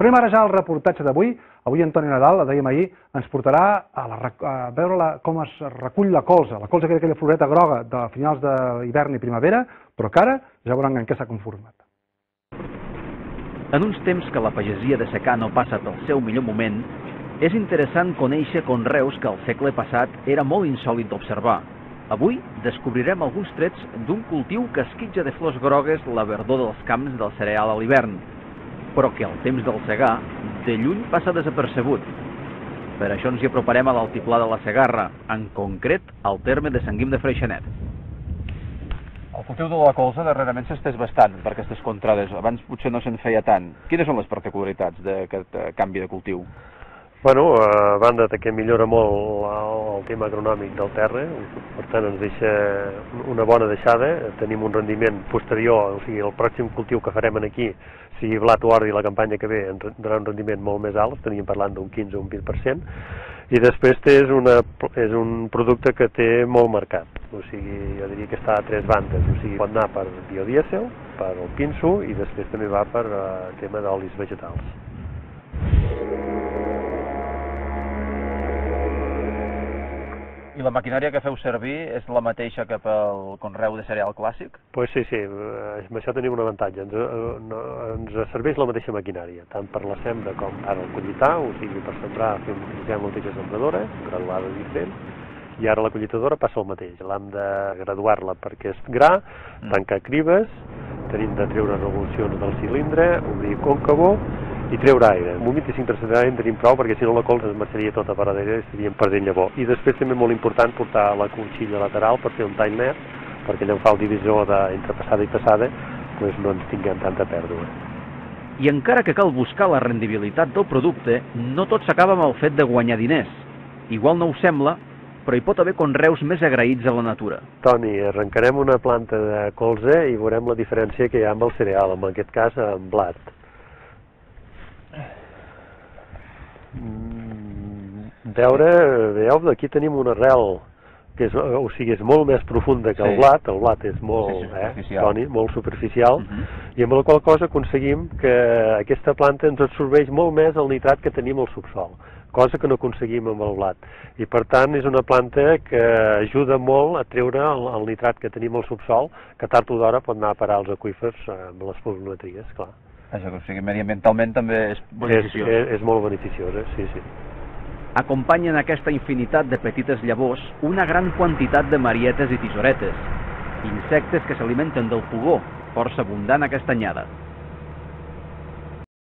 Anem ara ja al reportatge d'avui. Avui Antoni Nadal, la dèiem ahir, ens portarà a veure com es recull la colza. La colza que era aquella floreta groga de finals d'hivern i primavera, però que ara ja veuran en què s'ha conformat. En uns temps que la pagesia de secà no passa pel seu millor moment, és interessant conèixer conreus que al segle passat era molt insòlit d'observar. Avui descobrirem alguns trets d'un cultiu que esquitja de flors grogues la verdor dels camps del cereal a l'hivern, però que al temps del segar, de lluny passa desapercebut. Per això ens hi aproparem a l'altiplà de la Segarra, en concret al terme de Sant Guim de Freixenet. El cultiu de la colza darrerament s'estès bastant per aquestes contrades. Abans potser no se'n feia tant. Quines són les particularitats d'aquest canvi de cultiu? Bueno, a banda que millora molt el tema agronòmic del terra, per tant ens deixa una bona deixada, tenim un rendiment posterior, o sigui, el pròxim cultiu que farem aquí, sigui blat o ordi la campanya que ve, ens donarà un rendiment molt més alt, estaríem parlant d'un 15 o un 20%, i després és un producte que té molt mercat, o sigui, jo diria que està a tres bandes, o sigui, pot anar per biodièsel, per el pinso i després també va per tema d'olis vegetals. I la maquinària que feu servir és la mateixa que pel conreu de cereal clàssic? Pues sí, amb això tenim un avantatge, ens serveix la mateixa maquinària, tant per la sembra com ara el collitar, o sigui, per sembrar utilitzem la mateixa sembradora, graduada diferent, i ara la collitadora passa el mateix, l'hem de graduar-la perquè és gra, tancar cribes, tenim de treure revolucions del cilindre, obrir còncavo, i treure aire. Amb un 25% d'aire en tenim prou perquè si no la colza es marxaria tota per darrere i estaríem perdent llavor. I després també molt important portar la conxilla lateral per fer un tall net, perquè allà on fa el divisor entre passada i passada doncs no ens tinguem tanta pèrdua. I encara que cal buscar la rendibilitat del producte, no tot s'acaba amb el fet de guanyar diners. Igual no ho sembla, però hi pot haver conreus més agraïts a la natura. Toni, arrencarem una planta de colza i veurem la diferència que hi ha amb el cereal, en aquest cas amb blat. Veieu, aquí tenim una arrel que és molt més profunda que el blat és molt, Toni, molt superficial, i amb la qual cosa aconseguim que aquesta planta ens absorbeix molt més el nitrat que tenim al subsol, cosa que no aconseguim amb el blat. I per tant és una planta que ajuda molt a treure el nitrat que tenim al subsol, que tard o d'hora pot anar a parar als aqüífers amb les pluviometries, clar. Això que, o sigui, mediambientalment també és beneficiós. És molt beneficiosa, sí. Acompanyen aquesta infinitat de petites llavors una gran quantitat de marietes i tisoretes, insectes que s'alimenten del pugó, força abundant aquesta anyada.